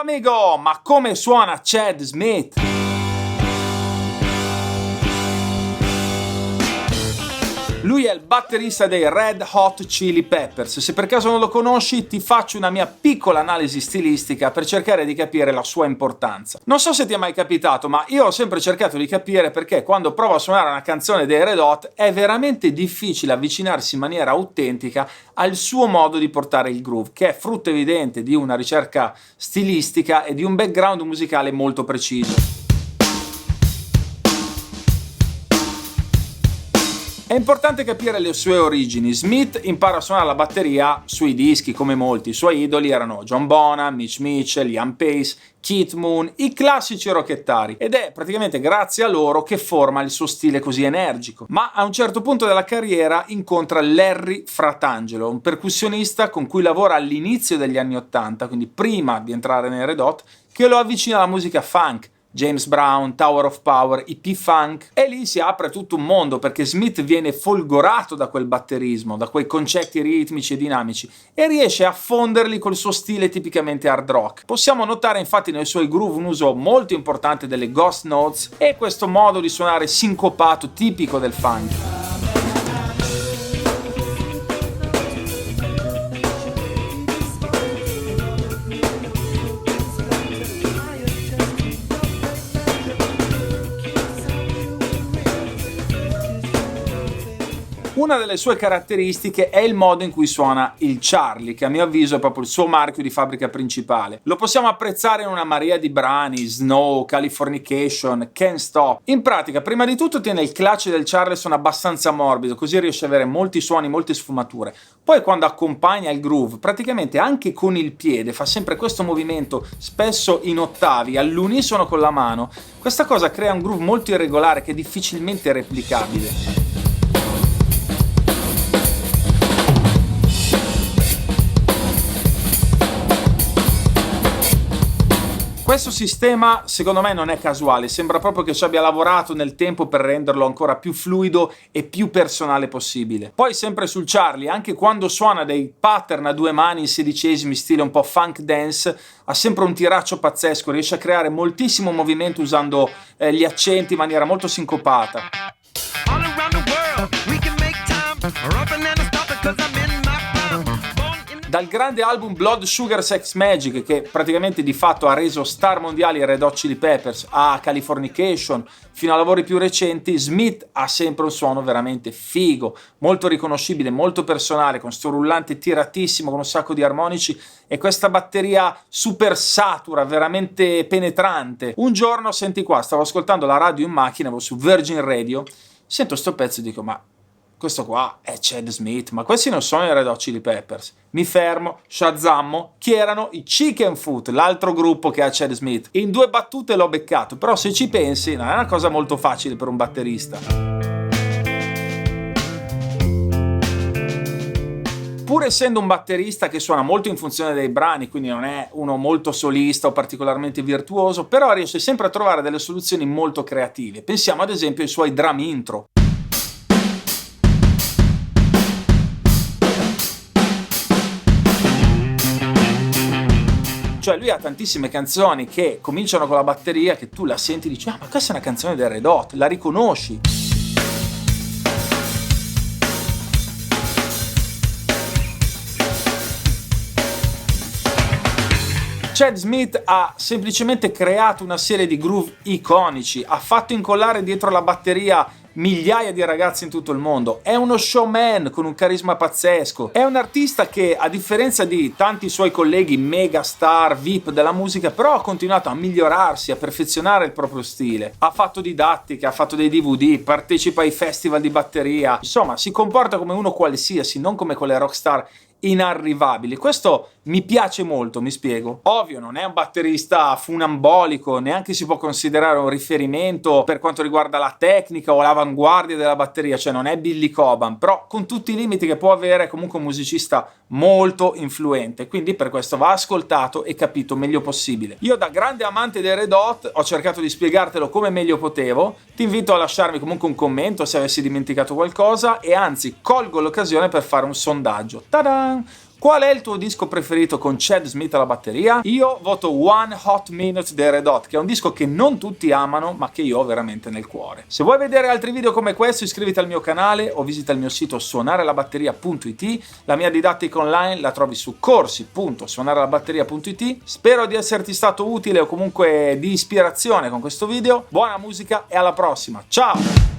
amico, ma come suona Chad Smith? Lui è il batterista dei Red Hot Chili Peppers. Se per caso non lo conosci, ti faccio una mia piccola analisi stilistica per cercare di capire la sua importanza. Non so se ti è mai capitato, ma io ho sempre cercato di capire perché quando provo a suonare una canzone dei Red Hot è veramente difficile avvicinarsi in maniera autentica al suo modo di portare il groove, che è frutto evidente di una ricerca stilistica e di un background musicale molto preciso. È importante capire le sue origini. Smith impara a suonare la batteria sui dischi come molti. I suoi idoli erano John Bonham, Mitch Mitchell, Ian Pace, Keith Moon, i classici rockettari, ed è praticamente grazie a loro che forma il suo stile così energico. Ma a un certo punto della carriera incontra Larry Fratangelo, un percussionista con cui lavora all'inizio degli anni '80, quindi prima di entrare nei Red Hot, che lo avvicina alla musica funk. James Brown, Tower of Power, i P-Funk, e lì si apre tutto un mondo perché Smith viene folgorato da quel batterismo, da quei concetti ritmici e dinamici e riesce a fonderli col suo stile tipicamente hard rock. Possiamo notare infatti nei suoi groove un uso molto importante delle ghost notes e questo modo di suonare sincopato tipico del funk. Una delle sue caratteristiche è il modo in cui suona il Charlie, che a mio avviso è proprio il suo marchio di fabbrica principale. Lo possiamo apprezzare in una marea di brani: Snow, Californication, Can't Stop. In pratica, prima di tutto tiene il clutch del Charleston abbastanza morbido, così riesce ad avere molti suoni, molte sfumature. Poi quando accompagna il groove, praticamente anche con il piede, fa sempre questo movimento, spesso in ottavi, all'unisono con la mano. Questa cosa crea un groove molto irregolare che è difficilmente replicabile. Questo sistema secondo me non è casuale, sembra proprio che ci abbia lavorato nel tempo per renderlo ancora più fluido e più personale possibile. Poi sempre sul Charlie, anche quando suona dei pattern a due mani in sedicesimi stile un po' funk dance, ha sempre un tiraccio pazzesco, riesce a creare moltissimo movimento usando gli accenti in maniera molto sincopata. Dal grande album Blood Sugar Sex Magic, che praticamente di fatto ha reso star mondiali i Red Hot Chili Peppers, a Californication, fino a lavori più recenti, Smith ha sempre un suono veramente figo, molto riconoscibile, molto personale, con sto rullante tiratissimo, con un sacco di armonici e questa batteria super satura, veramente penetrante. Un giorno, senti qua, stavo ascoltando la radio in macchina, ero su Virgin Radio, sento sto pezzo e dico: ma questo qua è Chad Smith, ma questi non sono i Red Hot Chili Peppers. Mi fermo, shazammo, chi erano? I Chicken Foot, l'altro gruppo che ha Chad Smith. In 2 battute l'ho beccato, però se ci pensi non è una cosa molto facile per un batterista. Pur essendo un batterista che suona molto in funzione dei brani, quindi non è uno molto solista o particolarmente virtuoso, però riesce sempre a trovare delle soluzioni molto creative. Pensiamo ad esempio ai suoi drum intro. Cioè lui ha tantissime canzoni che cominciano con la batteria, che tu la senti e dici: ah, ma questa è una canzone del Red Hot, la riconosci. Chad Smith ha semplicemente creato una serie di groove iconici, ha fatto incollare dietro la batteria migliaia di ragazzi in tutto il mondo, è uno showman con un carisma pazzesco, è un artista che, a differenza di tanti suoi colleghi mega star VIP della musica, però ha continuato a migliorarsi, a perfezionare il proprio stile, ha fatto didattica, ha fatto dei DVD, partecipa ai festival di batteria, insomma si comporta come uno qualsiasi, non come quelle rockstar inarrivabili. Questo mi piace molto, mi spiego. Ovvio, non è un batterista funambolico, neanche si può considerare un riferimento per quanto riguarda la tecnica o l'avanguardia della batteria, cioè non è Billy Cobham, però con tutti i limiti che può avere è comunque un musicista molto influente, quindi per questo va ascoltato e capito meglio possibile. Io, da grande amante dei Red Hot, ho cercato di spiegartelo come meglio potevo. Ti invito a lasciarmi comunque un commento se avessi dimenticato qualcosa, e anzi colgo l'occasione per fare un sondaggio. Ta-da! Qual è il tuo disco preferito con Chad Smith alla batteria? Io voto One Hot Minute dei Red Hot, che è un disco che non tutti amano ma che io ho veramente nel cuore. Se vuoi vedere altri video come questo iscriviti al mio canale o visita il mio sito suonarelabatteria.it. La mia didattica online la trovi su corsi.suonarelabatteria.it. Spero di esserti stato utile o comunque di ispirazione con questo video. Buona musica e alla prossima, ciao!